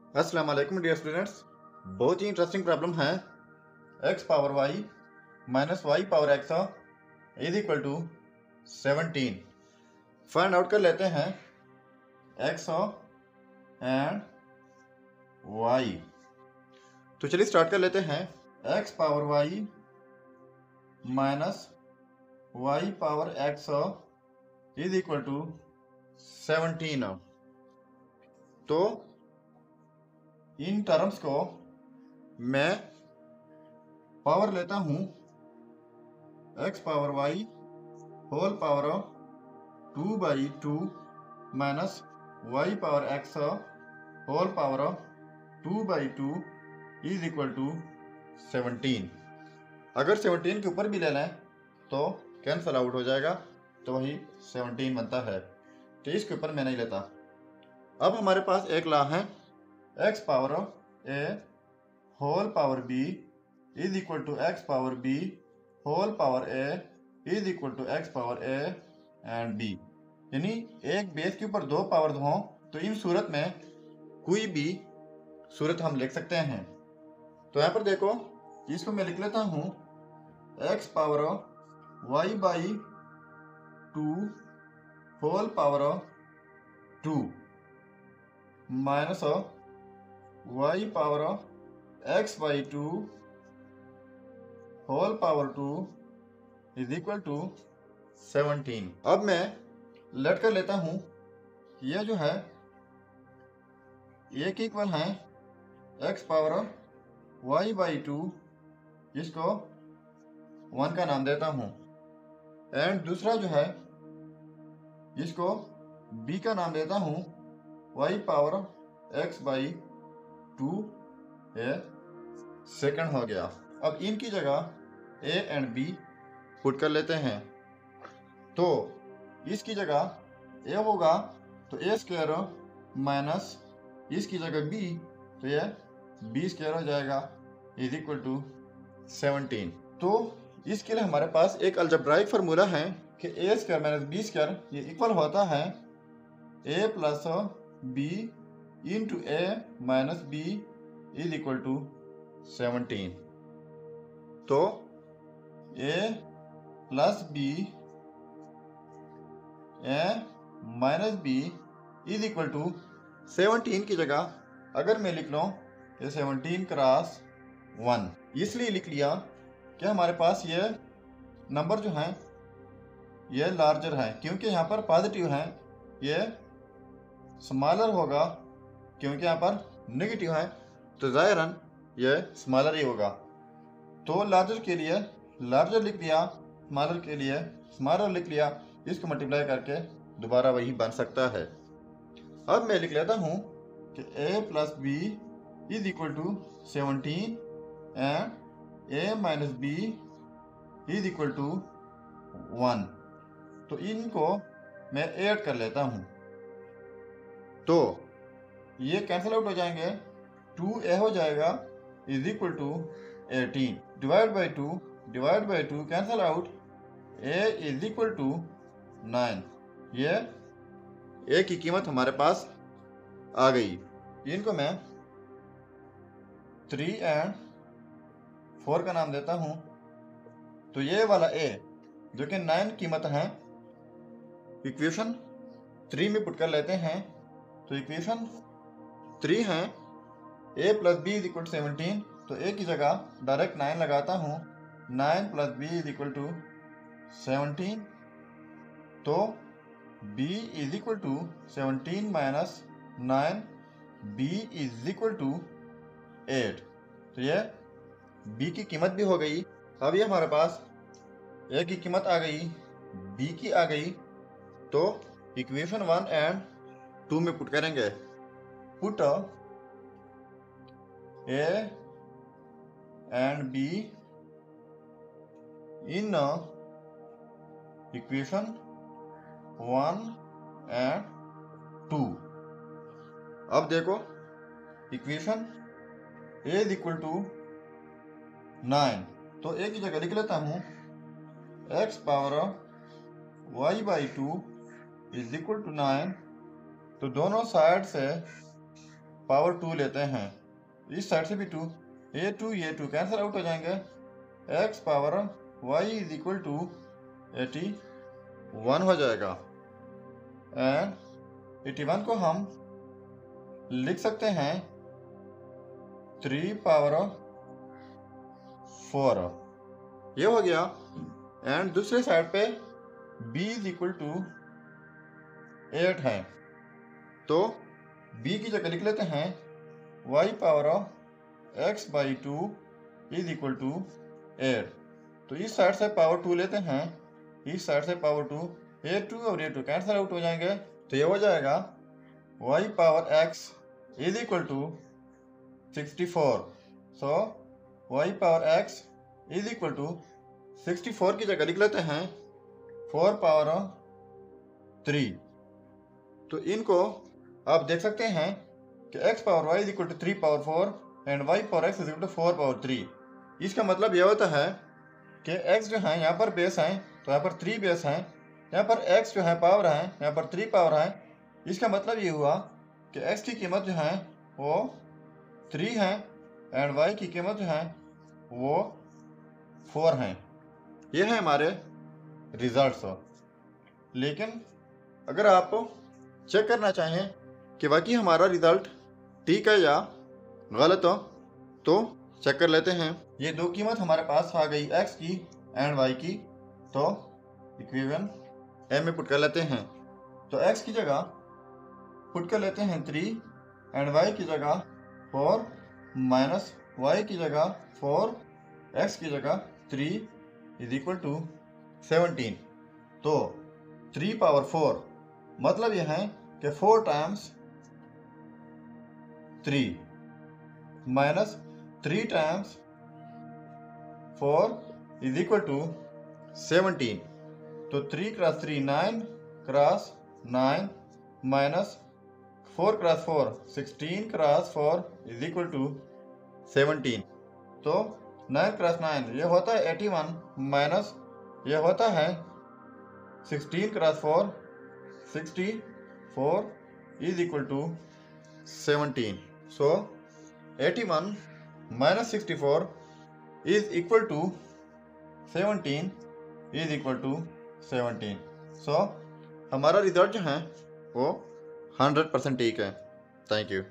अस्सलाम वालेकुम dear students. बहुत ही इंटरेस्टिंग प्रॉब्लम है। X power y minus y power x is equal to 17। Find out कर लेते हैं एक्स एंड वाई। तो चलिए स्टार्ट कर लेते हैं। X power y minus y power x is equal to 17। तो इन टर्म्स को मैं पावर लेता हूं x power y whole power 2/2 minus y power x whole power 2/2 is equal to 17। अगर 17 के ऊपर भी ले लें तो कैंसल आउट हो जाएगा, तो वही 17 बनता है। तो इसके ऊपर मैं नहीं लेता। अब हमारे पास एक लॉ है x power a whole power b is equal to x power b whole power a is equal to x power a and b. यानी एक बेस के ऊपर दो पावर हों तो इन सूरत में कोई भी सूरत हम लिख सकते हैं। तो यहाँ पर देखो, इसको मैं लिख लेता हूँ x power y by 2 whole power 2 minus y power x by 2 whole power 2 is equal to 17। अब मैं लेट कर लेता हूं, ये जो है एक इक्वल है एक्स पावर वाई बाई 2, इसको 1 का नाम देता हूं, एंड दूसरा जो है इसको b का नाम देता हूं वाई पावर एक्स बाई 2, ये सेकंड हो गया। अब इनकी जगह a एंड b पुट कर लेते हैं। तो इसकी जगह a होगा तो a स्क्वायर माइनस इसकी जगह b, तो ये b स्क्वायर हो जाएगा इज इक्वल टू 17। तो इसके लिए हमारे पास एक अलजेब्राइक फार्मूला है कि a square minus b square ये इक्वल होता है a plus b into a minus b is equal to 17। तो a plus b a minus b is equal to 17 की जगह अगर मैं लिख लूँ ये 17 क्रॉस 1, इसलिए लिख लिया कि हमारे पास ये नंबर जो हैं ये लार्जर है, क्योंकि यहाँ पर पॉजिटिव है, ये स्मॉलर होगा क्योंकि यहाँ पर नेगेटिव है, तो ज़ाहिरन ये स्मॉलर ही होगा। तो लार्जर के लिए लार्जर लिख लिया, स्मॉलर के लिए स्मॉलर लिख लिया, इसको मल्टीप्लाई करके दोबारा वही बन सकता है। अब मैं लिख लेता हूँ कि a plus B is equal to 17 and a minus b is equal to 1। तो इनको मैं ऐड कर लेता हूँ, तो ये कैंसिल आउट हो जाएंगे, 2a हो जाएगा is equal to 18 divide by 2 cancel out, a is equal to 9। ये a की कीमत हमारे पास आ गई। इनको मैं 3 एंड 4 का नाम देता हूँ। तो ये वाला a जो कि 9 कीमत है इक्वेशन 3 में पुट कर लेते हैं। तो इक्वेशन 3 है a plus B is equal to 17, तो a की जगह डायरेक्ट 9 लगाता हूँ, 9 plus B is equal to 17। तो b is equal to 17 minus 9, b is equal to 8। तो ये b की कीमत भी हो गई। अब ये हमारे पास a की कीमत आ गई, b की आ गई, तो इक्वेशन 1 एंड 2 में पुट करेंगे। Put a and b in equation 1 and 2। अब देखो equation a is equal to 9, तो a की जगह लिख लेता हूँ x power y by 2 is equal to 9। तो दोनों साइड से पावर 2 लेते हैं, इस साइड से भी 2, ये 2 कैंसिल आउट हो जाएंगे, x power y is equal to 81 हो जाएगा। एंड 81 को हम लिख सकते हैं 3 पावर 4, ये हो गया। एंड दूसरे साइड पे b इज इक्वल टू 8 है, तो b की जगह लिख लेते हैं y power x by 2 is equal to 8। तो इस साइड से पावर 2 लेते हैं, इस साइड से पावर 2, ये 2 और ये 2 कैंसिल आउट हो जाएंगे, तो ये हो जाएगा y power x is equal to 64। So y power x is equal to 64 की जगह लिख लेते हैं 4 पावर 3। तो इनको आप देख सकते हैं कि x power y is equal to 3 power 4 and y power x is equal to 4 power 3। इसका मतलब यह होता है कि x जो है यहाँ पर बेस है, तो यहाँ पर 3 बेस हैं, यहाँ पर x जो है पावर है, यहाँ पर 3 पावर है। इसका मतलब ये हुआ कि x की कीमत जो है वो 3 है एंड y की कीमत जो है वो 4 है। ये है हमारे रिजल्ट्स। लेकिन अगर आप चेक करना चाहें कि वाकई हमारा रिजल्ट ठीक है या गलत हो, तो चेक कर लेते हैं। ये दो कीमत हमारे पास आ गई x की एंड y की, तो इक्वेशन m में पुट कर लेते हैं। तो x की जगह पुट कर लेते हैं 3 एंड y की जगह 4 माइनस y की जगह 4, x की जगह 3 इज इक्वल टू 17। तो 3 पावर 4 मतलब यह है कि 4 times 3 minus 3 times 4 is equal to 17। तो 3 cross 3 9 cross 9 minus 4 cross 4 16 cross 4 is equal to 17। तो 9 क्रॉस 9 ये होता है 81 माइनस ये होता है 16 cross 4 64 is equal to 17। So 81 minus 64 is equal to 17 is equal to 17। So हमारा रिजल्ट जो है वो 100% ठीक है। Thank you.